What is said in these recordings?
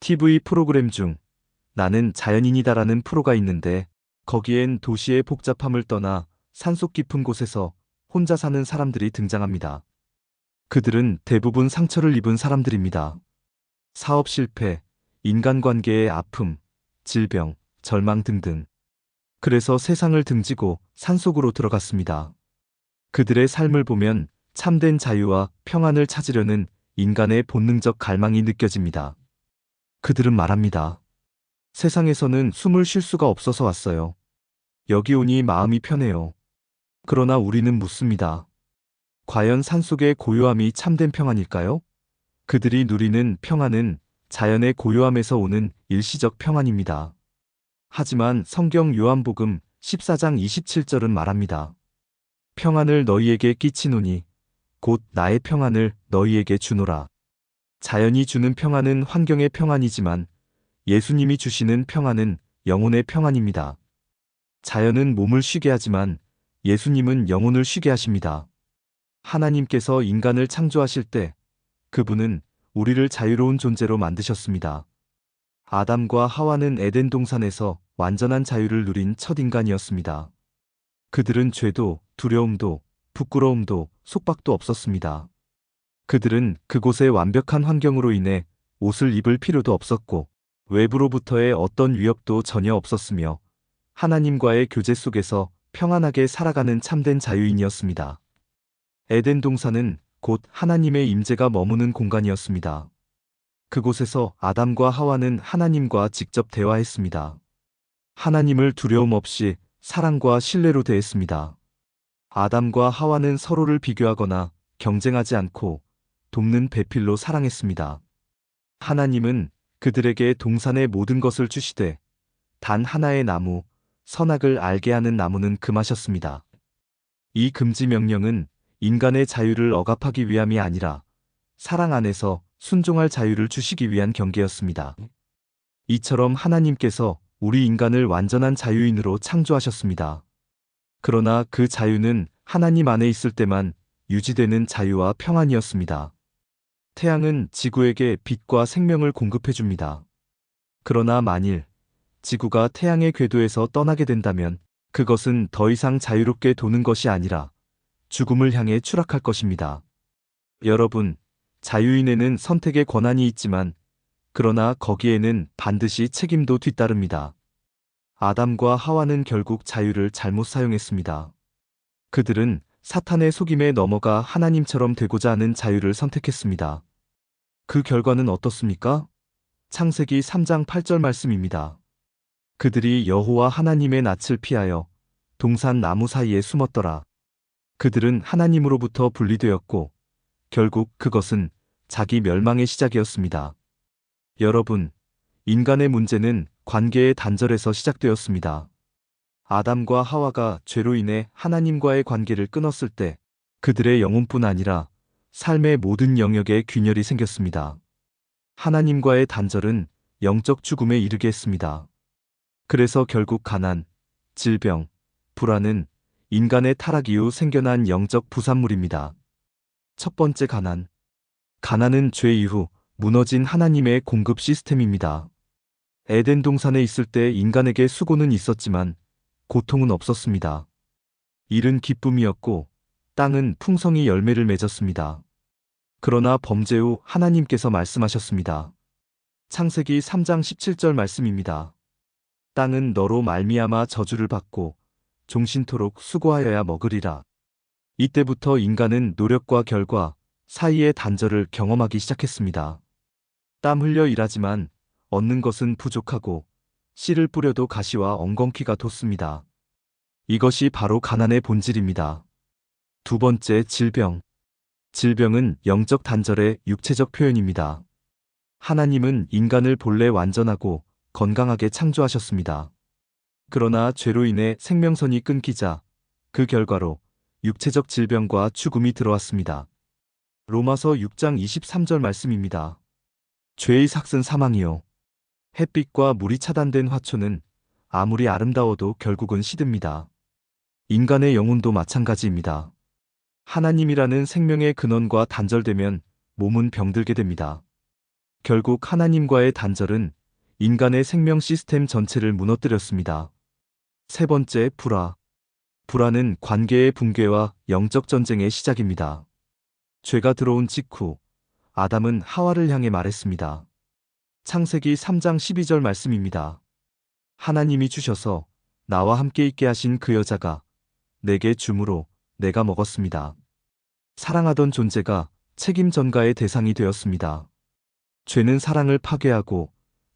TV 프로그램 중 나는 자연인이다라는 프로가 있는데 거기엔 도시의 복잡함을 떠나 산속 깊은 곳에서 혼자 사는 사람들이 등장합니다. 그들은 대부분 상처를 입은 사람들입니다. 사업 실패, 인간관계의 아픔, 질병, 절망 등등. 그래서 세상을 등지고 산속으로 들어갔습니다. 그들의 삶을 보면 참된 자유와 평안을 찾으려는 인간의 본능적 갈망이 느껴집니다. 그들은 말합니다. 세상에서는 숨을 쉴 수가 없어서 왔어요. 여기 오니 마음이 편해요. 그러나 우리는 묻습니다. 과연 산속의 고요함이 참된 평안일까요? 그들이 누리는 평안은 자연의 고요함에서 오는 일시적 평안입니다. 하지만 성경 요한복음 14장 27절은 말합니다. 평안을 너희에게 끼치노니 곧 나의 평안을 너희에게 주노라. 자연이 주는 평안은 환경의 평안이지만 예수님이 주시는 평안은 영혼의 평안입니다. 자연은 몸을 쉬게 하지만 예수님은 영혼을 쉬게 하십니다. 하나님께서 인간을 창조하실 때 그분은 우리를 자유로운 존재로 만드셨습니다. 아담과 하와는 에덴 동산에서 완전한 자유를 누린 첫 인간이었습니다. 그들은 죄도, 두려움도, 부끄러움도, 속박도 없었습니다. 그들은 그곳의 완벽한 환경으로 인해 옷을 입을 필요도 없었고 외부로부터의 어떤 위협도 전혀 없었으며 하나님과의 교제 속에서 평안하게 살아가는 참된 자유인이었습니다. 에덴 동산은 곧 하나님의 임재가 머무는 공간이었습니다. 그곳에서 아담과 하와는 하나님과 직접 대화했습니다. 하나님을 두려움 없이 사랑과 신뢰로 대했습니다. 아담과 하와는 서로를 비교하거나 경쟁하지 않고 돕는 배필로 사랑했습니다. 하나님은 그들에게 동산의 모든 것을 주시되 단 하나의 나무, 선악을 알게 하는 나무는 금하셨습니다. 이 금지 명령은 인간의 자유를 억압하기 위함이 아니라 사랑 안에서 순종할 자유를 주시기 위한 경계였습니다. 이처럼 하나님께서 우리 인간을 완전한 자유인으로 창조하셨습니다. 그러나 그 자유는 하나님 안에 있을 때만 유지되는 자유와 평안이었습니다. 태양은 지구에게 빛과 생명을 공급해 줍니다. 그러나 만일 지구가 태양의 궤도에서 떠나게 된다면 그것은 더 이상 자유롭게 도는 것이 아니라 죽음을 향해 추락할 것입니다. 여러분, 자유인에는 선택의 권한이 있지만 그러나 거기에는 반드시 책임도 뒤따릅니다. 아담과 하와는 결국 자유를 잘못 사용했습니다. 그들은 사탄의 속임에 넘어가 하나님처럼 되고자 하는 자유를 선택했습니다. 그 결과는 어떻습니까? 창세기 3장 8절 말씀입니다. 그들이 여호와 하나님의 낯을 피하여 동산 나무 사이에 숨었더라. 그들은 하나님으로부터 분리되었고 결국 그것은 자기 멸망의 시작이었습니다. 여러분, 인간의 문제는 관계의 단절에서 시작되었습니다. 아담과 하와가 죄로 인해 하나님과의 관계를 끊었을 때 그들의 영혼뿐 아니라 삶의 모든 영역에 균열이 생겼습니다. 하나님과의 단절은 영적 죽음에 이르게 했습니다. 그래서 결국 가난, 질병, 불안은 인간의 타락 이후 생겨난 영적 부산물입니다. 첫 번째 가난. 가난은 죄 이후 무너진 하나님의 공급 시스템입니다. 에덴 동산에 있을 때 인간에게 수고는 있었지만 고통은 없었습니다. 일은 기쁨이었고 땅은 풍성히 열매를 맺었습니다. 그러나 범죄 후 하나님께서 말씀하셨습니다. 창세기 3장 17절 말씀입니다. 땅은 너로 말미암아 저주를 받고 종신토록 수고하여야 먹으리라. 이때부터 인간은 노력과 결과 사이의 단절을 경험하기 시작했습니다. 땀 흘려 일하지만 얻는 것은 부족하고 씨를 뿌려도 가시와 엉겅퀴가 돋습니다. 이것이 바로 가난의 본질입니다. 두 번째, 질병. 질병은 영적 단절의 육체적 표현입니다. 하나님은 인간을 본래 완전하고 건강하게 창조하셨습니다. 그러나 죄로 인해 생명선이 끊기자 그 결과로 육체적 질병과 죽음이 들어왔습니다. 로마서 6장 23절 말씀입니다. 죄의 삭은 사망이요. 햇빛과 물이 차단된 화초는 아무리 아름다워도 결국은 시듭니다. 인간의 영혼도 마찬가지입니다. 하나님이라는 생명의 근원과 단절되면 몸은 병들게 됩니다. 결국 하나님과의 단절은 인간의 생명 시스템 전체를 무너뜨렸습니다. 세 번째, 불화. 불화는 관계의 붕괴와 영적 전쟁의 시작입니다. 죄가 들어온 직후 아담은 하와를 향해 말했습니다. 창세기 3장 12절 말씀입니다. 하나님이 주셔서 나와 함께 있게 하신 그 여자가 내게 줌으로 내가 먹었습니다. 사랑하던 존재가 책임 전가의 대상이 되었습니다. 죄는 사랑을 파괴하고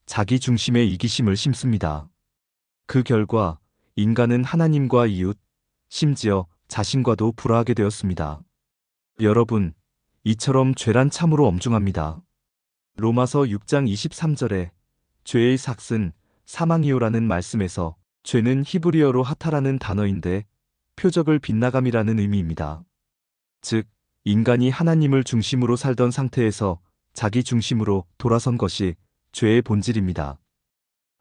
자기 중심의 이기심을 심습니다. 그 결과 인간은 하나님과 이웃, 심지어 자신과도 불화하게 되었습니다. 여러분, 이처럼 죄란 참으로 엄중합니다. 로마서 6장 23절에 죄의 삭은 사망이요라는 말씀에서 죄는 히브리어로 하타라는 단어인데 표적을 빗나감이라는 의미입니다. 즉, 인간이 하나님을 중심으로 살던 상태에서 자기 중심으로 돌아선 것이 죄의 본질입니다.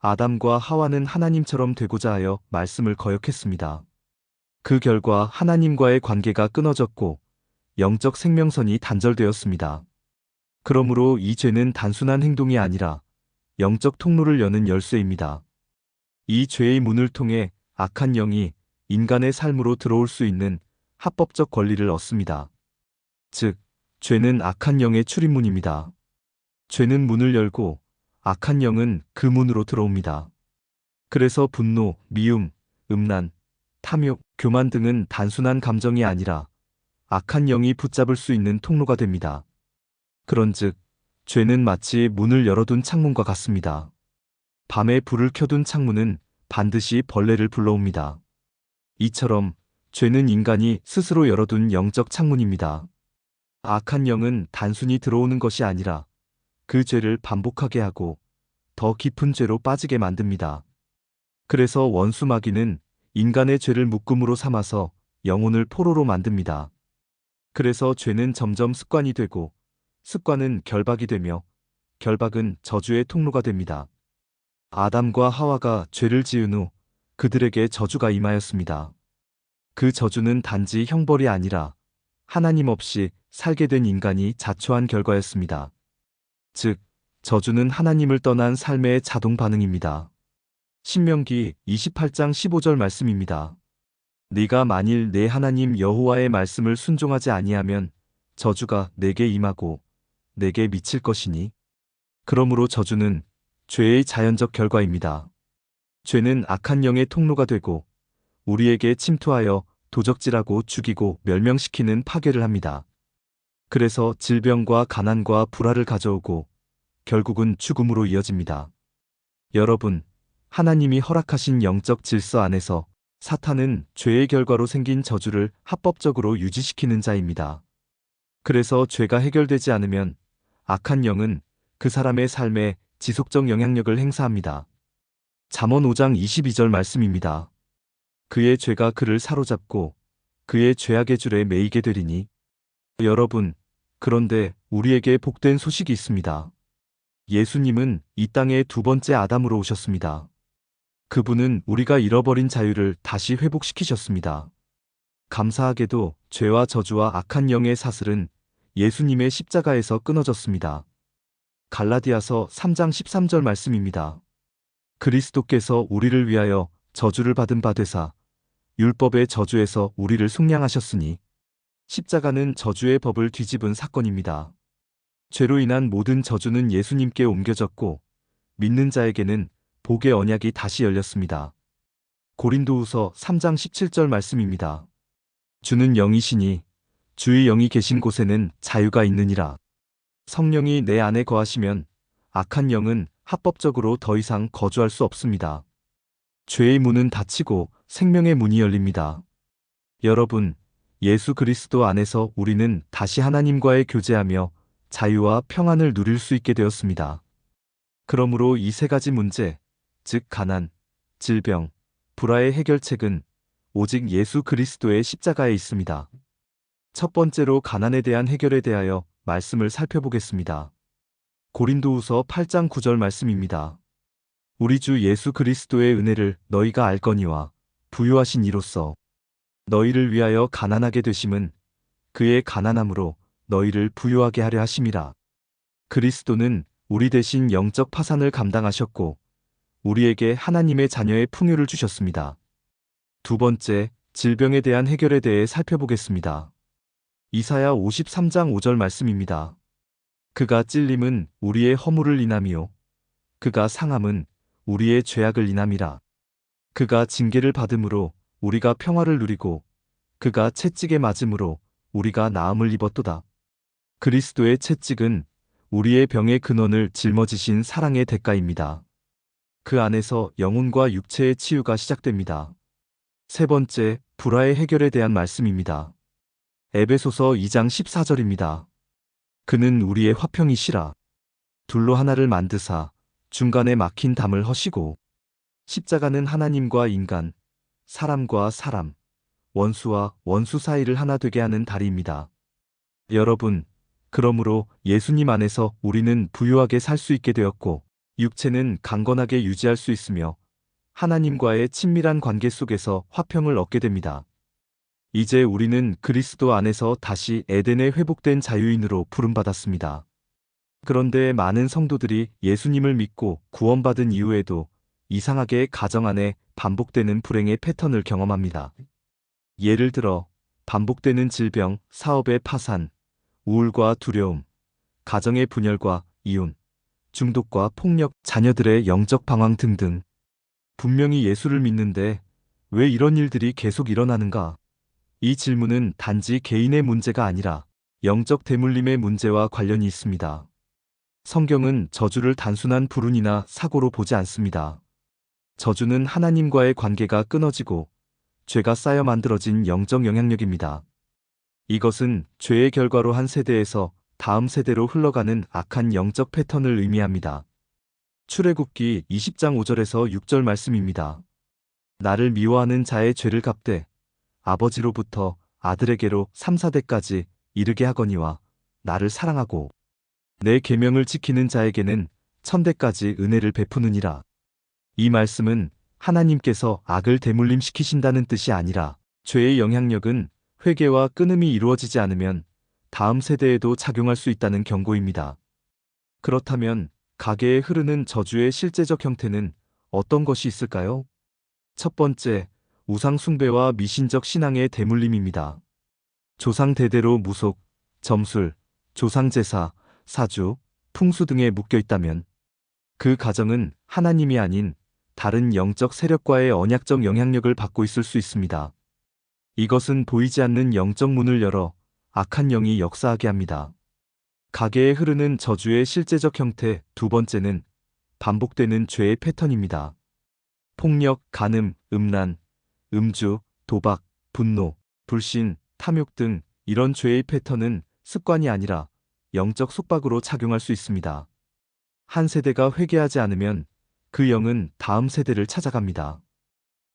아담과 하와는 하나님처럼 되고자 하여 말씀을 거역했습니다. 그 결과 하나님과의 관계가 끊어졌고 영적 생명선이 단절되었습니다. 그러므로 이 죄는 단순한 행동이 아니라 영적 통로를 여는 열쇠입니다. 이 죄의 문을 통해 악한 영이 인간의 삶으로 들어올 수 있는 합법적 권리를 얻습니다. 즉, 죄는 악한 영의 출입문입니다. 죄는 문을 열고 악한 영은 그 문으로 들어옵니다. 그래서 분노, 미움, 음란, 탐욕, 교만 등은 단순한 감정이 아니라 악한 영이 붙잡을 수 있는 통로가 됩니다. 그런즉 죄는 마치 문을 열어둔 창문과 같습니다. 밤에 불을 켜둔 창문은 반드시 벌레를 불러옵니다. 이처럼 죄는 인간이 스스로 열어둔 영적 창문입니다. 악한 영은 단순히 들어오는 것이 아니라 그 죄를 반복하게 하고 더 깊은 죄로 빠지게 만듭니다. 그래서 원수 마귀는 인간의 죄를 묶음으로 삼아서 영혼을 포로로 만듭니다. 그래서 죄는 점점 습관이 되고 습관은 결박이 되며 결박은 저주의 통로가 됩니다. 아담과 하와가 죄를 지은 후 그들에게 저주가 임하였습니다. 그 저주는 단지 형벌이 아니라 하나님 없이 살게 된 인간이 자초한 결과였습니다. 즉, 저주는 하나님을 떠난 삶의 자동 반응입니다. 신명기 28장 15절 말씀입니다. 네가 만일 내 하나님 여호와의 말씀을 순종하지 아니하면 저주가 내게 임하고 내게 미칠 것이니. 그러므로 저주는 죄의 자연적 결과입니다. 죄는 악한 영의 통로가 되고 우리에게 침투하여 도적질하고 죽이고 멸명시키는 파괴를 합니다. 그래서 질병과 가난과 불화를 가져오고 결국은 죽음으로 이어집니다. 여러분, 하나님이 허락하신 영적 질서 안에서 사탄은 죄의 결과로 생긴 저주를 합법적으로 유지시키는 자입니다. 그래서 죄가 해결되지 않으면 악한 영은 그 사람의 삶에 지속적 영향력을 행사합니다. 잠언 5장 22절 말씀입니다. 그의 죄가 그를 사로잡고 그의 죄악의 줄에 매이게 되리니. 여러분, 그런데 우리에게 복된 소식이 있습니다. 예수님은 이 땅에 두 번째 아담으로 오셨습니다. 그분은 우리가 잃어버린 자유를 다시 회복시키셨습니다. 감사하게도 죄와 저주와 악한 영의 사슬은 예수님의 십자가에서 끊어졌습니다. 갈라디아서 3장 13절 말씀입니다. 그리스도께서 우리를 위하여 저주를 받은 바 되사 율법의 저주에서 우리를 속량하셨으니. 십자가는 저주의 법을 뒤집은 사건입니다. 죄로 인한 모든 저주는 예수님께 옮겨졌고 믿는 자에게는 복의 언약이 다시 열렸습니다. 고린도후서 3장 17절 말씀입니다. 주는 영이시니 주의 영이 계신 곳에는 자유가 있느니라. 성령이 내 안에 거하시면 악한 영은 합법적으로 더 이상 거주할 수 없습니다. 죄의 문은 닫히고 생명의 문이 열립니다. 여러분, 예수 그리스도 안에서 우리는 다시 하나님과의 교제하며 자유와 평안을 누릴 수 있게 되었습니다. 그러므로 이 세 가지 문제, 즉 가난, 질병, 불화의 해결책은 오직 예수 그리스도의 십자가에 있습니다. 첫 번째로 가난에 대한 해결에 대하여 말씀을 살펴보겠습니다. 고린도후서 8장 9절 말씀입니다. 우리 주 예수 그리스도의 은혜를 너희가 알거니와 부유하신 이로써 너희를 위하여 가난하게 되심은 그의 가난함으로 너희를 부유하게 하려 하심이라. 그리스도는 우리 대신 영적 파산을 감당하셨고 우리에게 하나님의 자녀의 풍요를 주셨습니다. 두 번째, 질병에 대한 해결에 대해 살펴보겠습니다. 이사야 53장 5절 말씀입니다. 그가 찔림은 우리의 허물을 인함이요 그가 상함은 우리의 죄악을 인함이라. 그가 징계를 받음으로 우리가 평화를 누리고 그가 채찍에 맞음으로 우리가 나음을 입었도다. 그리스도의 채찍은 우리의 병의 근원을 짊어지신 사랑의 대가입니다. 그 안에서 영혼과 육체의 치유가 시작됩니다. 세 번째, 불화의 해결에 대한 말씀입니다. 에베소서 2장 14절입니다. 그는 우리의 화평이시라. 둘로 하나를 만드사 중간에 막힌 담을 허시고. 십자가는 하나님과 인간, 사람과 사람, 원수와 원수 사이를 하나 되게 하는 다리입니다. 여러분, 그러므로 예수님 안에서 우리는 부유하게 살 수 있게 되었고 육체는 강건하게 유지할 수 있으며 하나님과의 친밀한 관계 속에서 화평을 얻게 됩니다. 이제 우리는 그리스도 안에서 다시 에덴에 회복된 자유인으로 부름받았습니다. 그런데 많은 성도들이 예수님을 믿고 구원받은 이후에도 이상하게 가정 안에 반복되는 불행의 패턴을 경험합니다. 예를 들어 반복되는 질병, 사업의 파산, 우울과 두려움, 가정의 분열과 이혼, 중독과 폭력, 자녀들의 영적 방황 등등. 분명히 예수를 믿는데 왜 이런 일들이 계속 일어나는가? 이 질문은 단지 개인의 문제가 아니라 영적 대물림의 문제와 관련이 있습니다. 성경은 저주를 단순한 불운이나 사고로 보지 않습니다. 저주는 하나님과의 관계가 끊어지고 죄가 쌓여 만들어진 영적 영향력입니다. 이것은 죄의 결과로 한 세대에서 다음 세대로 흘러가는 악한 영적 패턴을 의미합니다. 출애굽기 20장 5절에서 6절 말씀입니다. 나를 미워하는 자의 죄를 갚되 아버지로부터 아들에게로 3, 4대까지 이르게 하거니와 나를 사랑하고 내 계명을 지키는 자에게는 1000대까지 은혜를 베푸느니라. 이 말씀은 하나님께서 악을 대물림시키신다는 뜻이 아니라 죄의 영향력은 회개와 끊음이 이루어지지 않으면 다음 세대에도 작용할 수 있다는 경고입니다. 그렇다면 가계에 흐르는 저주의 실제적 형태는 어떤 것이 있을까요? 첫 번째, 우상 숭배와 미신적 신앙의 대물림입니다. 조상 대대로 무속, 점술, 조상제사, 사주, 풍수 등에 묶여 있다면 그 가정은 하나님이 아닌 다른 영적 세력과의 언약적 영향력을 받고 있을 수 있습니다. 이것은 보이지 않는 영적 문을 열어 악한 영이 역사하게 합니다. 가계에 흐르는 저주의 실제적 형태 두 번째는 반복되는 죄의 패턴입니다. 폭력, 간음, 음란, 음주, 도박, 분노, 불신, 탐욕 등 이런 죄의 패턴은 습관이 아니라 영적 속박으로 작용할 수 있습니다. 한 세대가 회개하지 않으면 그 영은 다음 세대를 찾아갑니다.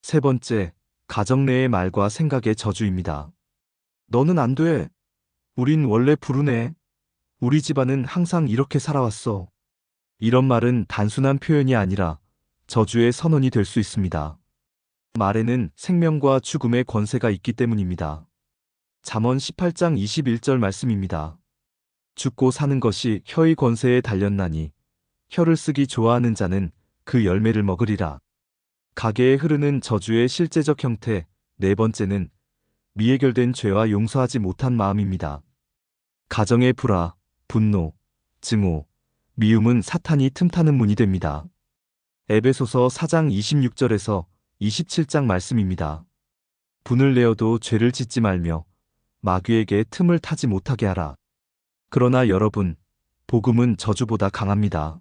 세 번째, 가정 내의 말과 생각의 저주입니다. 너는 안 돼. 우린 원래 불운해. 우리 집안은 항상 이렇게 살아왔어. 이런 말은 단순한 표현이 아니라 저주의 선언이 될 수 있습니다. 말에는 생명과 죽음의 권세가 있기 때문입니다. 잠언 18장 21절 말씀입니다. 죽고 사는 것이 혀의 권세에 달렸나니 혀를 쓰기 좋아하는 자는 그 열매를 먹으리라. 가계에 흐르는 저주의 실제적 형태 네 번째는 미해결된 죄와 용서하지 못한 마음입니다. 가정의 불화, 분노, 증오, 미움은 사탄이 틈타는 문이 됩니다. 에베소서 4장 26절에서 27장 말씀입니다. 분을 내어도 죄를 짓지 말며 마귀에게 틈을 타지 못하게 하라. 그러나 여러분, 복음은 저주보다 강합니다.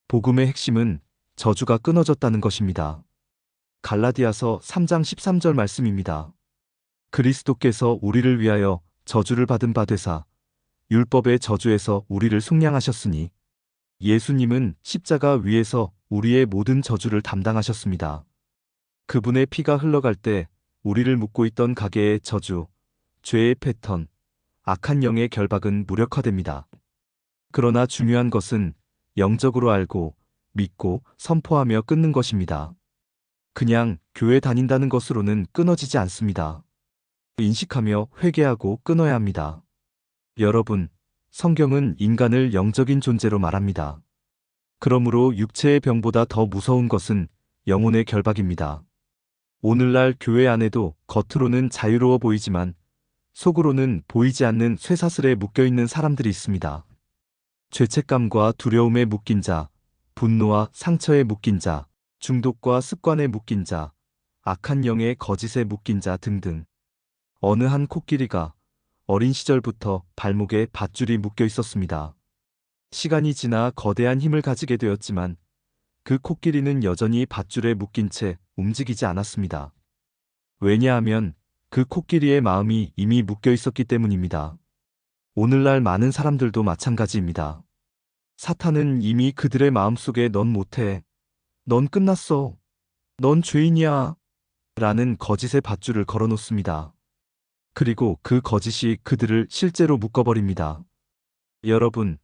복음의 핵심은 저주가 끊어졌다는 것입니다. 갈라디아서 3장 13절 말씀입니다. 그리스도께서 우리를 위하여 저주를 받은 바 되사 율법의 저주에서 우리를 속량하셨으니 예수님은 십자가 위에서 우리의 모든 저주를 담당하셨습니다. 그분의 피가 흘러갈 때 우리를 묶고 있던 가계의 저주, 죄의 패턴, 악한 영의 결박은 무력화됩니다. 그러나 중요한 것은 영적으로 알고 믿고 선포하며 끊는 것입니다. 그냥 교회 다닌다는 것으로는 끊어지지 않습니다. 인식하며 회개하고 끊어야 합니다. 여러분, 성경은 인간을 영적인 존재로 말합니다. 그러므로 육체의 병보다 더 무서운 것은 영혼의 결박입니다. 오늘날 교회 안에도 겉으로는 자유로워 보이지만 속으로는 보이지 않는 쇠사슬에 묶여있는 사람들이 있습니다. 죄책감과 두려움에 묶인 자, 분노와 상처에 묶인 자, 중독과 습관에 묶인 자, 악한 영의 거짓에 묶인 자 등등. 어느 한 코끼리가 어린 시절부터 발목에 밧줄이 묶여 있었습니다. 시간이 지나 거대한 힘을 가지게 되었지만 그 코끼리는 여전히 밧줄에 묶인 채 움직이지 않았습니다. 왜냐하면 그 코끼리의 마음이 이미 묶여 있었기 때문입니다. 오늘날 많은 사람들도 마찬가지입니다. 사탄은 이미 그들의 마음속에 넌 못해. 넌 끝났어. 넌 죄인이야. 라는 거짓의 밧줄을 걸어놓습니다. 그리고 그 거짓이 그들을 실제로 묶어버립니다. 여러분,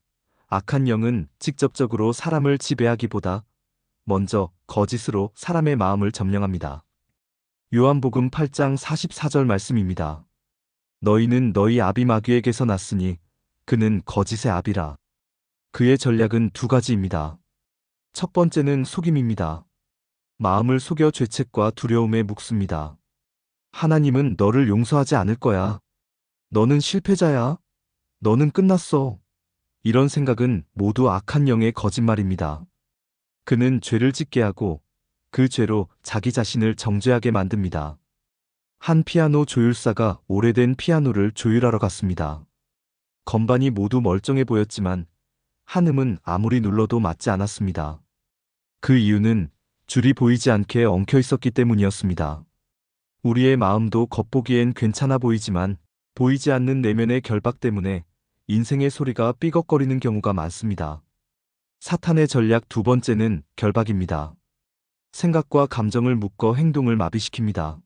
악한 영은 직접적으로 사람을 지배하기보다 먼저 거짓으로 사람의 마음을 점령합니다. 요한복음 8장 44절 말씀입니다. 너희는 너희 아비 마귀에게서 났으니 그는 거짓의 아비라. 그의 전략은 두 가지입니다. 첫 번째는 속임입니다. 마음을 속여 죄책과 두려움에 묶습니다. 하나님은 너를 용서하지 않을 거야. 너는 실패자야. 너는 끝났어. 이런 생각은 모두 악한 영의 거짓말입니다. 그는 죄를 짓게 하고 그 죄로 자기 자신을 정죄하게 만듭니다. 한 피아노 조율사가 오래된 피아노를 조율하러 갔습니다. 건반이 모두 멀쩡해 보였지만 한 음은 아무리 눌러도 맞지 않았습니다. 그 이유는 줄이 보이지 않게 엉켜 있었기 때문이었습니다. 우리의 마음도 겉보기엔 괜찮아 보이지만 보이지 않는 내면의 결박 때문에 인생의 소리가 삐걱거리는 경우가 많습니다. 사탄의 전략 두 번째는 결박입니다. 생각과 감정을 묶어 행동을 마비시킵니다.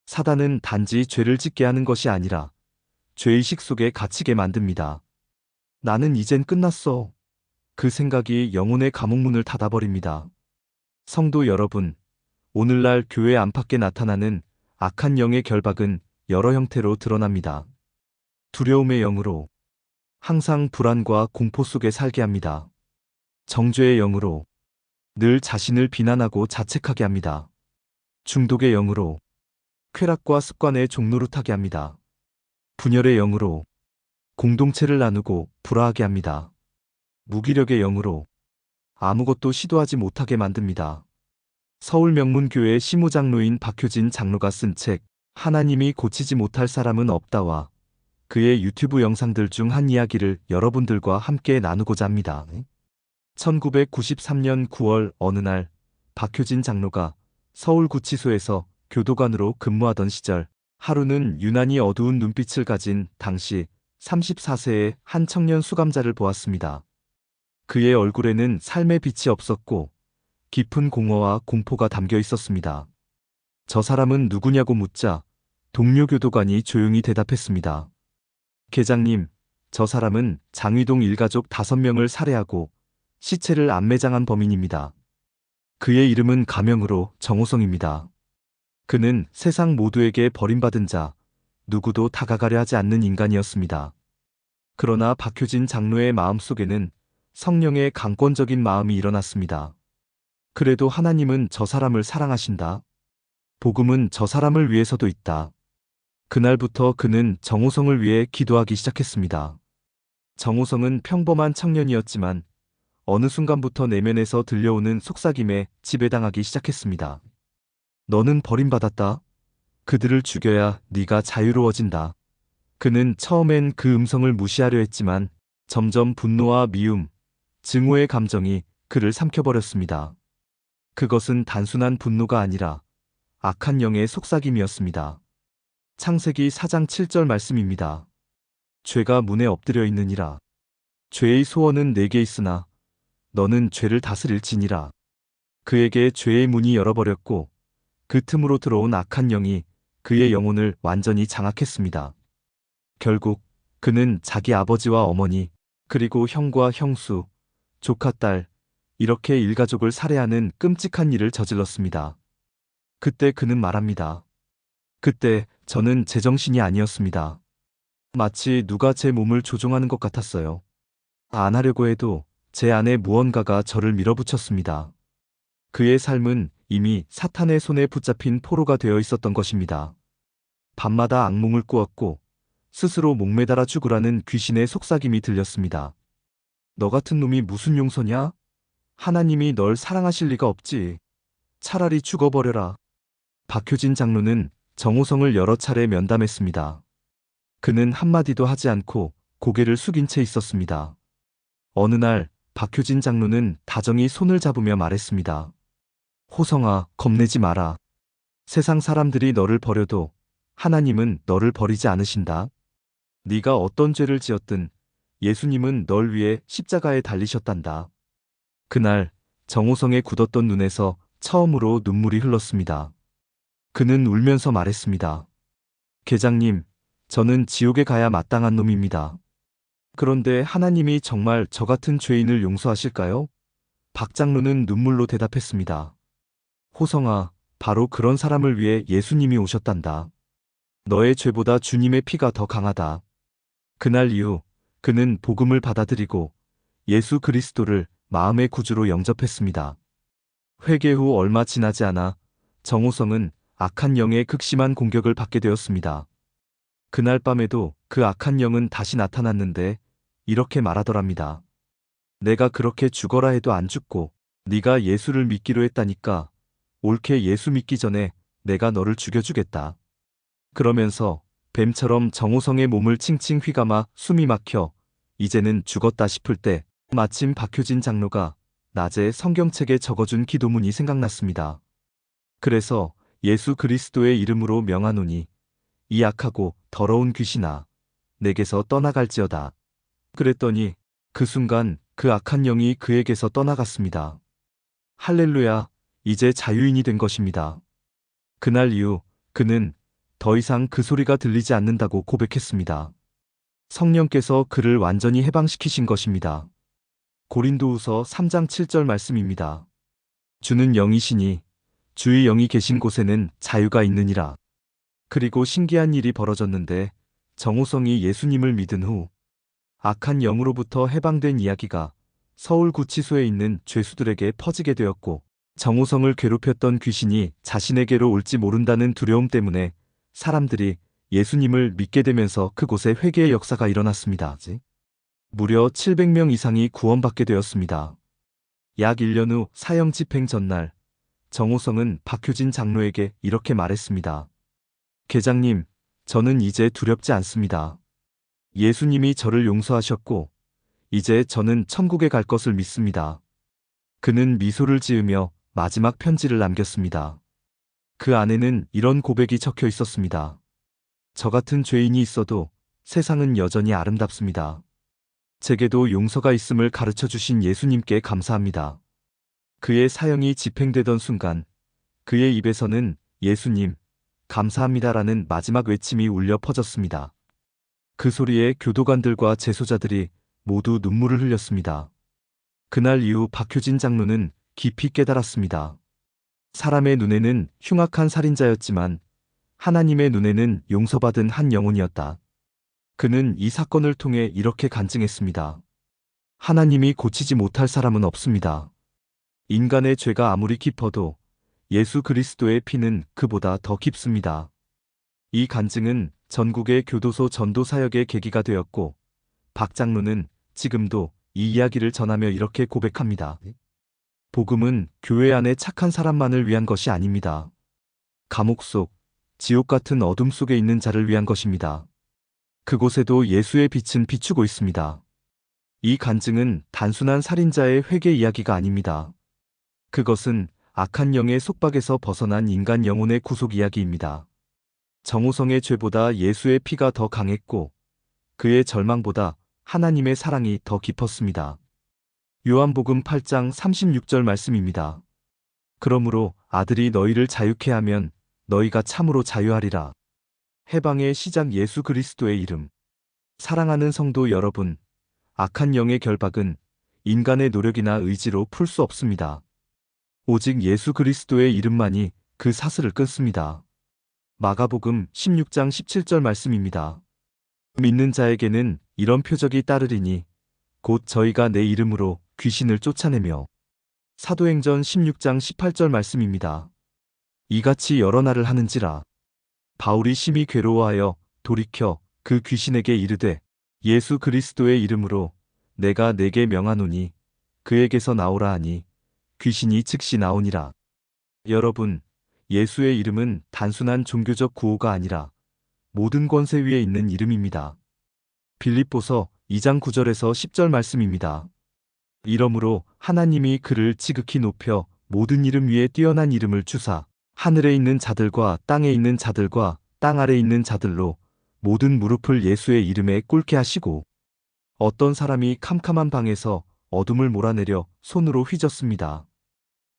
사단은 단지 죄를 짓게 하는 것이 아니라 죄의식 속에 갇히게 만듭니다. 나는 이젠 끝났어. 그 생각이 영혼의 감옥문을 닫아버립니다. 성도 여러분, 오늘날 교회 안팎에 나타나는 악한 영의 결박은 여러 형태로 드러납니다. 두려움의 영으로 항상 불안과 공포 속에 살게 합니다. 정죄의 영으로 늘 자신을 비난하고 자책하게 합니다. 중독의 영으로 쾌락과 습관에 종노릇하게 합니다. 분열의 영으로 공동체를 나누고 불화하게 합니다. 무기력의 영으로 아무것도 시도하지 못하게 만듭니다. 서울명문교회 시무장로인 박효진 장로가 쓴 책 하나님이 고치지 못할 사람은 없다와 그의 유튜브 영상들 중 한 이야기를 여러분들과 함께 나누고자 합니다. 1993년 9월 어느 날 박효진 장로가 서울구치소에서 교도관으로 근무하던 시절 하루는 유난히 어두운 눈빛을 가진 당시 34세의 한 청년 수감자를 보았습니다. 그의 얼굴에는 삶의 빛이 없었고 깊은 공허와 공포가 담겨 있었습니다. 저 사람은 누구냐고 묻자 동료 교도관이 조용히 대답했습니다. 계장님, 저 사람은 장위동 일가족 5명을 살해하고 시체를 안매장한 범인입니다. 그의 이름은 가명으로 정호성입니다. 그는 세상 모두에게 버림받은 자, 누구도 다가가려 하지 않는 인간이었습니다. 그러나 박효진 장로의 마음속에는 성령의 강권적인 마음이 일어났습니다. 그래도 하나님은 저 사람을 사랑하신다. 복음은 저 사람을 위해서도 있다. 그날부터 그는 정호성을 위해 기도하기 시작했습니다. 정호성은 평범한 청년이었지만 어느 순간부터 내면에서 들려오는 속삭임에 지배당하기 시작했습니다. 너는 버림받았다. 그들을 죽여야 네가 자유로워진다. 그는 처음엔 그 음성을 무시하려 했지만 점점 분노와 미움, 증오의 감정이 그를 삼켜버렸습니다. 그것은 단순한 분노가 아니라 악한 영의 속삭임이었습니다. 창세기 4장 7절 말씀입니다. 죄가 문에 엎드려 있느니라. 죄의 소원은 내게 있으나 너는 죄를 다스릴지니라. 그에게 죄의 문이 열어버렸고 그 틈으로 들어온 악한 영이 그의 영혼을 완전히 장악했습니다. 결국 그는 자기 아버지와 어머니 그리고 형과 형수, 조카 딸 이렇게 일가족을 살해하는 끔찍한 일을 저질렀습니다. 그때 그는 말합니다. 그때 저는 제정신이 아니었습니다. 마치 누가 제 몸을 조종하는 것 같았어요. 안 하려고 해도 제 안에 무언가가 저를 밀어붙였습니다. 그의 삶은 이미 사탄의 손에 붙잡힌 포로가 되어 있었던 것입니다. 밤마다 악몽을 꾸었고 스스로 목매달아 죽으라는 귀신의 속삭임이 들렸습니다. 너 같은 놈이 무슨 용서냐? 하나님이 널 사랑하실 리가 없지. 차라리 죽어버려라. 박효진 장로는 정호성을 여러 차례 면담했습니다. 그는 한마디도 하지 않고 고개를 숙인 채 있었습니다. 어느 날 박효진 장로는 다정히 손을 잡으며 말했습니다. 호성아, 겁내지 마라. 세상 사람들이 너를 버려도 하나님은 너를 버리지 않으신다. 네가 어떤 죄를 지었든 예수님은 널 위해 십자가에 달리셨단다. 그날 정호성의 굳었던 눈에서 처음으로 눈물이 흘렀습니다. 그는 울면서 말했습니다. 계장님, 저는 지옥에 가야 마땅한 놈입니다. 그런데 하나님이 정말 저 같은 죄인을 용서하실까요? 박 장로는 눈물로 대답했습니다. 호성아, 바로 그런 사람을 위해 예수님이 오셨단다. 너의 죄보다 주님의 피가 더 강하다. 그날 이후 그는 복음을 받아들이고 예수 그리스도를 마음의 구주로 영접했습니다. 회개 후 얼마 지나지 않아 정호성은 악한 영의 극심한 공격을 받게 되었습니다. 그날 밤에도 그 악한 영은 다시 나타났는데 이렇게 말하더랍니다. 내가 그렇게 죽어라 해도 안 죽고 네가 예수를 믿기로 했다니까 옳게 예수 믿기 전에 내가 너를 죽여주겠다. 그러면서 뱀처럼 정호성의 몸을 칭칭 휘감아 숨이 막혀 이제는 죽었다 싶을 때 마침 박효진 장로가 낮에 성경책에 적어준 기도문이 생각났습니다. 그래서 예수 그리스도의 이름으로 명하노니 이 악하고 더러운 귀신아 내게서 떠나갈지어다. 그랬더니 그 순간 그 악한 영이 그에게서 떠나갔습니다. 할렐루야, 이제 자유인이 된 것입니다. 그날 이후 그는 더 이상 그 소리가 들리지 않는다고 고백했습니다. 성령께서 그를 완전히 해방시키신 것입니다. 고린도후서 3장 7절 말씀입니다. 주는 영이시니 주의 영이 계신 곳에는 자유가 있느니라. 그리고 신기한 일이 벌어졌는데 정호성이 예수님을 믿은 후 악한 영으로부터 해방된 이야기가 서울구치소에 있는 죄수들에게 퍼지게 되었고 정호성을 괴롭혔던 귀신이 자신에게로 올지 모른다는 두려움 때문에 사람들이 예수님을 믿게 되면서 그곳에 회개의 역사가 일어났습니다. 무려 700명 이상이 구원받게 되었습니다. 약 1년 후 사형 집행 전날 정호성은 박효진 장로에게 이렇게 말했습니다. 계장님, 저는 이제 두렵지 않습니다. 예수님이 저를 용서하셨고 이제 저는 천국에 갈 것을 믿습니다. 그는 미소를 지으며 마지막 편지를 남겼습니다. 그 안에는 이런 고백이 적혀 있었습니다. 저 같은 죄인이 있어도 세상은 여전히 아름답습니다. 제게도 용서가 있음을 가르쳐 주신 예수님께 감사합니다. 그의 사형이 집행되던 순간 그의 입에서는 예수님, 감사합니다라는 마지막 외침이 울려 퍼졌습니다. 그 소리에 교도관들과 재소자들이 모두 눈물을 흘렸습니다. 그날 이후 박효진 장로는 깊이 깨달았습니다. 사람의 눈에는 흉악한 살인자였지만 하나님의 눈에는 용서받은 한 영혼이었다. 그는 이 사건을 통해 이렇게 간증했습니다. 하나님이 고치지 못할 사람은 없습니다. 인간의 죄가 아무리 깊어도 예수 그리스도의 피는 그보다 더 깊습니다. 이 간증은 전국의 교도소 전도 사역의 계기가 되었고 박 장로는 지금도 이 이야기를 전하며 이렇게 고백합니다. 복음은 교회 안의 착한 사람만을 위한 것이 아닙니다. 감옥 속, 지옥 같은 어둠 속에 있는 자를 위한 것입니다. 그곳에도 예수의 빛은 비추고 있습니다. 이 간증은 단순한 살인자의 회개 이야기가 아닙니다. 그것은 악한 영의 속박에서 벗어난 인간 영혼의 구속 이야기입니다. 정호성의 죄보다 예수의 피가 더 강했고 그의 절망보다 하나님의 사랑이 더 깊었습니다. 요한복음 8장 36절 말씀입니다. 그러므로 아들이 너희를 자유케 하면 너희가 참으로 자유하리라. 해방의 시작 예수 그리스도의 이름. 사랑하는 성도 여러분, 악한 영의 결박은 인간의 노력이나 의지로 풀 수 없습니다. 오직 예수 그리스도의 이름만이 그 사슬을 끊습니다. 마가복음 16장 17절 말씀입니다. 믿는 자에게는 이런 표적이 따르리니 곧 저희가 내 이름으로 귀신을 쫓아내며 사도행전 16장 18절 말씀입니다. 이같이 여러 날을 하는지라 바울이 심히 괴로워하여 돌이켜 그 귀신에게 이르되 예수 그리스도의 이름으로 내가 네게 명하노니 그에게서 나오라 하니 귀신이 즉시 나오니라. 여러분, 예수의 이름은 단순한 종교적 구호가 아니라 모든 권세 위에 있는 이름입니다. 빌립보서 2장 9절에서 10절 말씀입니다. 이러므로 하나님이 그를 지극히 높여 모든 이름 위에 뛰어난 이름을 주사 하늘에 있는 자들과 땅에 있는 자들과 땅 아래 있는 자들로 모든 무릎을 예수의 이름에 꿇게 하시고 어떤 사람이 캄캄한 방에서 어둠을 몰아내려 손으로 휘젓습니다.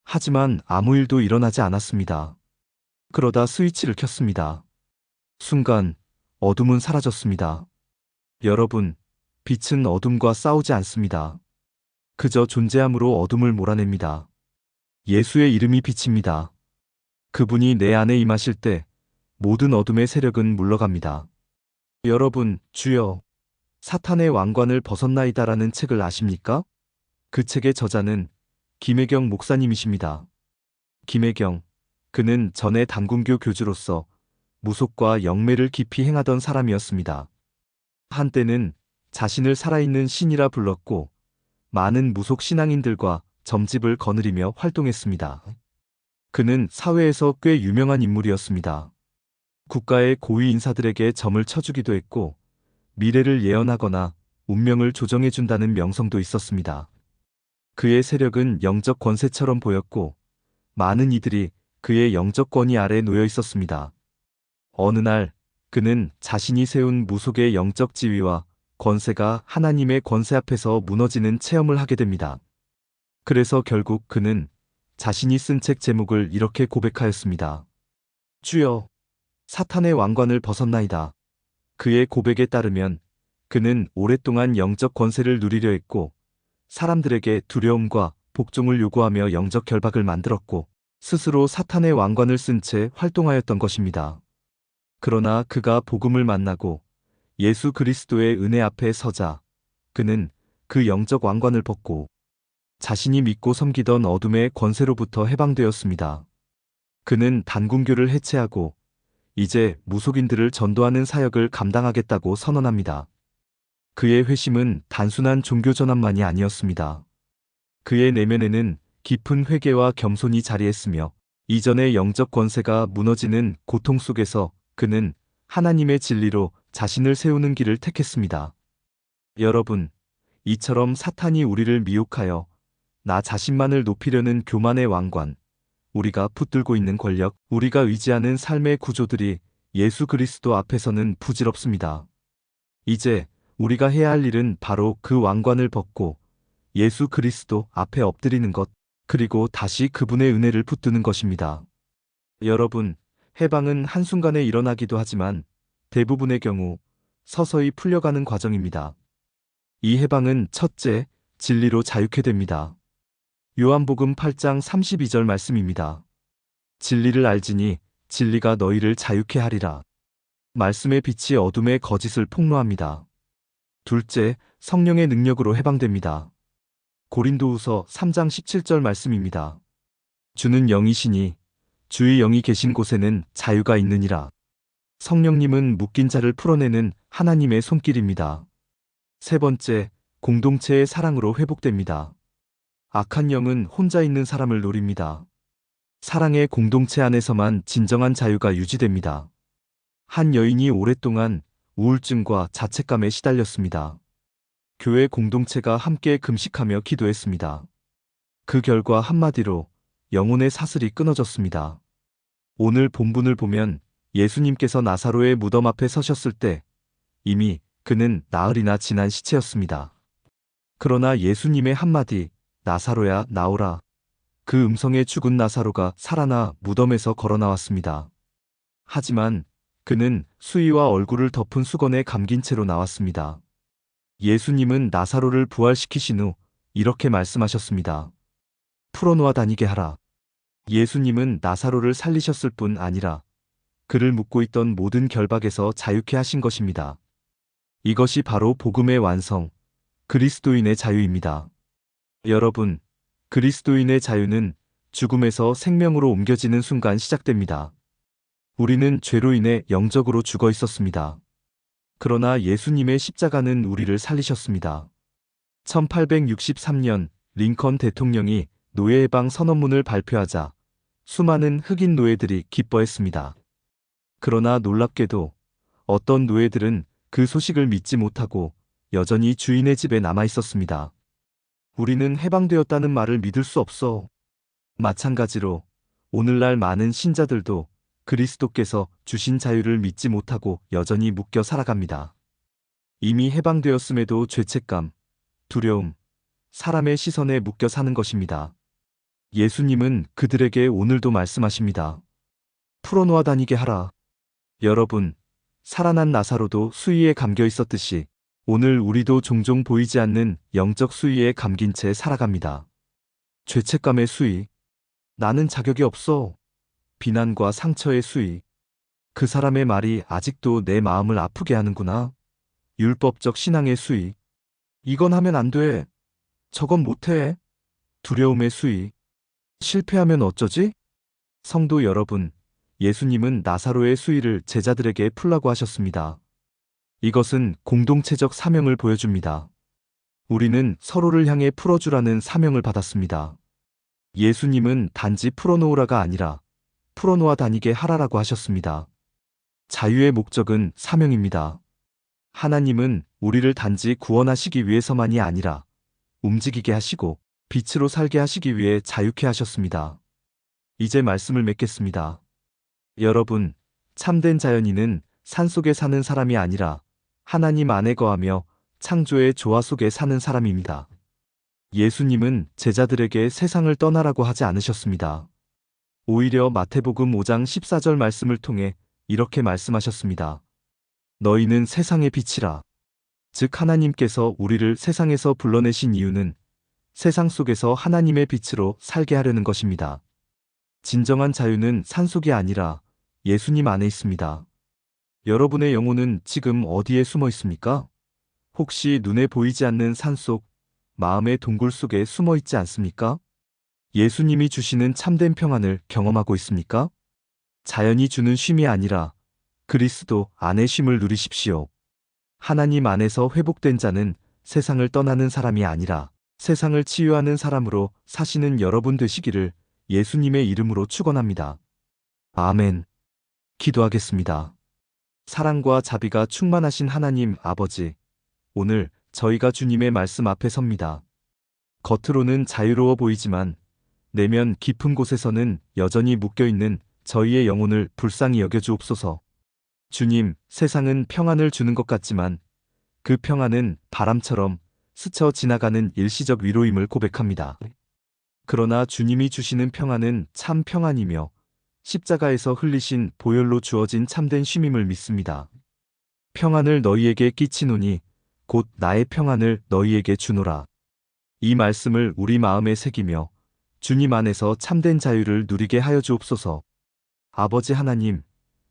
하지만 아무 일도 일어나지 않았습니다. 그러다 스위치를 켰습니다. 순간 어둠은 사라졌습니다. 여러분, 빛은 어둠과 싸우지 않습니다. 그저 존재함으로 어둠을 몰아냅니다. 예수의 이름이 빛입니다. 그분이 내 안에 임하실 때 모든 어둠의 세력은 물러갑니다. 여러분, 주여, 사탄의 왕관을 벗었나이다라는 책을 아십니까? 그 책의 저자는 김혜경 목사님이십니다. 김혜경, 그는 전에 단군교 교주로서 무속과 영매를 깊이 행하던 사람이었습니다. 한때는 자신을 살아있는 신이라 불렀고 많은 무속 신앙인들과 점집을 거느리며 활동했습니다. 그는 사회에서 꽤 유명한 인물이었습니다. 국가의 고위 인사들에게 점을 쳐주기도 했고 미래를 예언하거나 운명을 조정해준다는 명성도 있었습니다. 그의 세력은 영적 권세처럼 보였고 많은 이들이 그의 영적 권위 아래 놓여 있었습니다. 어느 날 그는 자신이 세운 무속의 영적 지위와 권세가 하나님의 권세 앞에서 무너지는 체험을 하게 됩니다. 그래서 결국 그는 자신이 쓴 책 제목을 이렇게 고백하였습니다. 주여, 사탄의 왕관을 벗었나이다. 그의 고백에 따르면 그는 오랫동안 영적 권세를 누리려 했고 사람들에게 두려움과 복종을 요구하며 영적 결박을 만들었고 스스로 사탄의 왕관을 쓴 채 활동하였던 것입니다. 그러나 그가 복음을 만나고 예수 그리스도의 은혜 앞에 서자 그는 그 영적 왕관을 벗고 자신이 믿고 섬기던 어둠의 권세로부터 해방되었습니다. 그는 단군교를 해체하고 이제 무속인들을 전도하는 사역을 감당하겠다고 선언합니다. 그의 회심은 단순한 종교 전환만이 아니었습니다. 그의 내면에는 깊은 회개와 겸손이 자리했으며 이전의 영적 권세가 무너지는 고통 속에서 그는 하나님의 진리로 자신을 세우는 길을 택했습니다. 여러분, 이처럼 사탄이 우리를 미혹하여 나 자신만을 높이려는 교만의 왕관, 우리가 붙들고 있는 권력, 우리가 의지하는 삶의 구조들이 예수 그리스도 앞에서는 부질없습니다. 이제 우리가 해야 할 일은 바로 그 왕관을 벗고 예수 그리스도 앞에 엎드리는 것, 그리고 다시 그분의 은혜를 붙드는 것입니다. 여러분, 해방은 한순간에 일어나기도 하지만 대부분의 경우 서서히 풀려가는 과정입니다. 이 해방은 첫째, 진리로 자유케 됩니다. 요한복음 8장 32절 말씀입니다. 진리를 알지니 진리가 너희를 자유케 하리라. 말씀의 빛이 어둠의 거짓을 폭로합니다. 둘째, 성령의 능력으로 해방됩니다. 고린도후서 3장 17절 말씀입니다. 주는 영이시니 주의 영이 계신 곳에는 자유가 있느니라. 성령님은 묶인 자를 풀어내는 하나님의 손길입니다. 세 번째, 공동체의 사랑으로 회복됩니다. 악한 영은 혼자 있는 사람을 노립니다. 사랑의 공동체 안에서만 진정한 자유가 유지됩니다. 한 여인이 오랫동안 우울증과 자책감에 시달렸습니다. 교회 공동체가 함께 금식하며 기도했습니다. 그 결과 한마디로 영혼의 사슬이 끊어졌습니다. 오늘 본문을 보면 예수님께서 나사로의 무덤 앞에 서셨을 때 이미 그는 나흘이나 지난 시체였습니다. 그러나 예수님의 한마디 나사로야 나오라. 그 음성에 죽은 나사로가 살아나 무덤에서 걸어 나왔습니다. 하지만 그는 수의와 얼굴을 덮은 수건에 감긴 채로 나왔습니다. 예수님은 나사로를 부활시키신 후 이렇게 말씀하셨습니다. 풀어놓아 다니게 하라. 예수님은 나사로를 살리셨을 뿐 아니라 그를 묶고 있던 모든 결박에서 자유케 하신 것입니다. 이것이 바로 복음의 완성, 그리스도인의 자유입니다. 여러분, 그리스도인의 자유는 죽음에서 생명으로 옮겨지는 순간 시작됩니다. 우리는 죄로 인해 영적으로 죽어 있었습니다. 그러나 예수님의 십자가는 우리를 살리셨습니다. 1863년 링컨 대통령이 노예 해방 선언문을 발표하자 수많은 흑인 노예들이 기뻐했습니다. 그러나 놀랍게도 어떤 노예들은 그 소식을 믿지 못하고 여전히 주인의 집에 남아 있었습니다. 우리는 해방되었다는 말을 믿을 수 없어. 마찬가지로 오늘날 많은 신자들도 그리스도께서 주신 자유를 믿지 못하고 여전히 묶여 살아갑니다. 이미 해방되었음에도 죄책감, 두려움, 사람의 시선에 묶여 사는 것입니다. 예수님은 그들에게 오늘도 말씀하십니다. 풀어놓아 다니게 하라. 여러분, 살아난 나사로도 수위에 감겨 있었듯이 오늘 우리도 종종 보이지 않는 영적 수위에 감긴 채 살아갑니다. 죄책감의 수위. 나는 자격이 없어. 비난과 상처의 수위. 그 사람의 말이 아직도 내 마음을 아프게 하는구나. 율법적 신앙의 수위. 이건 하면 안 돼. 저건 못해. 두려움의 수위. 실패하면 어쩌지? 성도 여러분, 예수님은 나사로의 수위를 제자들에게 풀라고 하셨습니다. 이것은 공동체적 사명을 보여줍니다. 우리는 서로를 향해 풀어주라는 사명을 받았습니다. 예수님은 단지 풀어놓으라가 아니라 풀어놓아 다니게 하라라고 하셨습니다. 자유의 목적은 사명입니다. 하나님은 우리를 단지 구원하시기 위해서만이 아니라 움직이게 하시고 빛으로 살게 하시기 위해 자유케 하셨습니다. 이제 말씀을 맺겠습니다. 여러분, 참된 자연인은 산속에 사는 사람이 아니라 하나님 안에 거하며 창조의 조화 속에 사는 사람입니다. 예수님은 제자들에게 세상을 떠나라고 하지 않으셨습니다. 오히려 마태복음 5장 14절 말씀을 통해 이렇게 말씀하셨습니다. 너희는 세상의 빛이라. 즉 하나님께서 우리를 세상에서 불러내신 이유는 세상 속에서 하나님의 빛으로 살게 하려는 것입니다. 진정한 자유는 산속이 아니라 예수님 안에 있습니다. 여러분의 영혼은 지금 어디에 숨어 있습니까? 혹시 눈에 보이지 않는 산속, 마음의 동굴 속에 숨어 있지 않습니까? 예수님이 주시는 참된 평안을 경험하고 있습니까? 자연이 주는 쉼이 아니라 그리스도 안의 쉼을 누리십시오. 하나님 안에서 회복된 자는 세상을 떠나는 사람이 아니라 세상을 치유하는 사람으로 사시는 여러분 되시기를 예수님의 이름으로 축원합니다. 아멘. 기도하겠습니다. 사랑과 자비가 충만하신 하나님 아버지, 오늘 저희가 주님의 말씀 앞에 섭니다. 겉으로는 자유로워 보이지만 내면 깊은 곳에서는 여전히 묶여있는 저희의 영혼을 불쌍히 여겨주옵소서. 주님, 세상은 평안을 주는 것 같지만 그 평안은 바람처럼 스쳐 지나가는 일시적 위로임을 고백합니다. 그러나 주님이 주시는 평안은 참 평안이며 십자가에서 흘리신 보혈로 주어진 참된 쉼임을 믿습니다. 평안을 너희에게 끼치노니 곧 나의 평안을 너희에게 주노라. 이 말씀을 우리 마음에 새기며 주님 안에서 참된 자유를 누리게 하여 주옵소서. 아버지 하나님,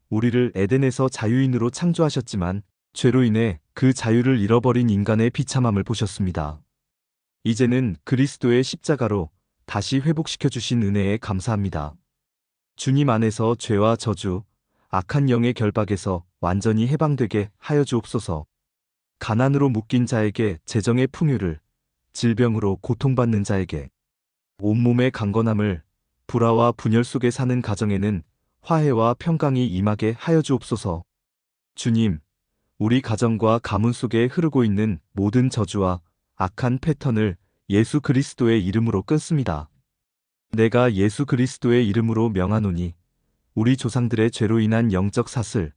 우리를 에덴에서 자유인으로 창조하셨지만 죄로 인해 그 자유를 잃어버린 인간의 비참함을 보셨습니다. 이제는 그리스도의 십자가로 다시 회복시켜 주신 은혜에 감사합니다. 주님 안에서 죄와 저주, 악한 영의 결박에서 완전히 해방되게 하여 주옵소서. 가난으로 묶인 자에게 재정의 풍요를, 질병으로 고통받는 자에게 온몸의 강건함을, 불화와 분열 속에 사는 가정에는 화해와 평강이 임하게 하여 주옵소서. 주님, 우리 가정과 가문 속에 흐르고 있는 모든 저주와 악한 패턴을 예수 그리스도의 이름으로 끊습니다. 내가 예수 그리스도의 이름으로 명하노니 우리 조상들의 죄로 인한 영적 사슬,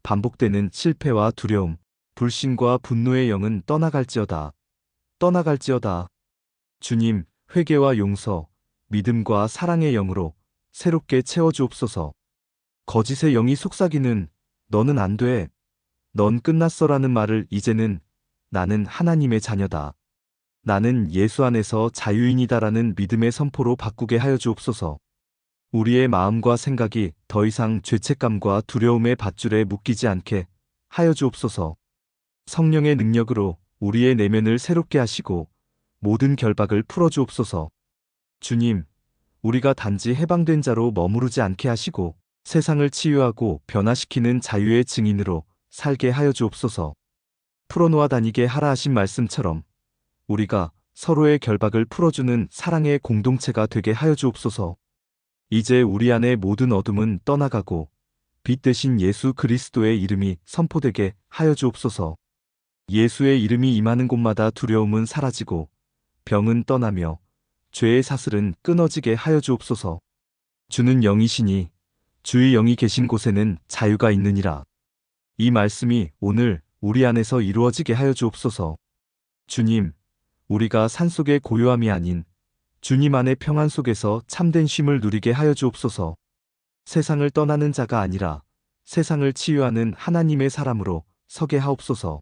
반복되는 실패와 두려움, 불신과 분노의 영은 떠나갈지어다. 떠나갈지어다. 주님, 회개와 용서, 믿음과 사랑의 영으로 새롭게 채워주옵소서. 거짓의 영이 속삭이는 너는 안 돼. 넌 끝났어라는 말을 이제는 나는 하나님의 자녀다. 나는 예수 안에서 자유인이다라는 믿음의 선포로 바꾸게 하여 주옵소서. 우리의 마음과 생각이 더 이상 죄책감과 두려움의 밧줄에 묶이지 않게 하여 주옵소서. 성령의 능력으로 우리의 내면을 새롭게 하시고 모든 결박을 풀어주옵소서. 주님, 우리가 단지 해방된 자로 머무르지 않게 하시고 세상을 치유하고 변화시키는 자유의 증인으로 살게 하여 주옵소서. 풀어놓아 다니게 하라 하신 말씀처럼 우리가 서로의 결박을 풀어주는 사랑의 공동체가 되게 하여 주옵소서. 이제 우리 안의 모든 어둠은 떠나가고 빛 대신 예수 그리스도의 이름이 선포되게 하여 주옵소서. 예수의 이름이 임하는 곳마다 두려움은 사라지고 병은 떠나며 죄의 사슬은 끊어지게 하여 주옵소서. 주는 영이시니 주의 영이 계신 곳에는 자유가 있느니라. 이 말씀이 오늘 우리 안에서 이루어지게 하여 주옵소서. 주님, 우리가 산속의 고요함이 아닌 주님 안의 평안 속에서 참된 쉼을 누리게 하여 주옵소서. 세상을 떠나는 자가 아니라 세상을 치유하는 하나님의 사람으로 서게 하옵소서.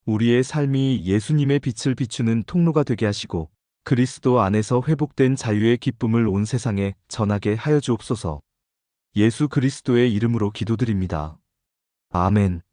우리의 삶이 예수님의 빛을 비추는 통로가 되게 하시고 그리스도 안에서 회복된 자유의 기쁨을 온 세상에 전하게 하여 주옵소서. 예수 그리스도의 이름으로 기도드립니다. 아멘.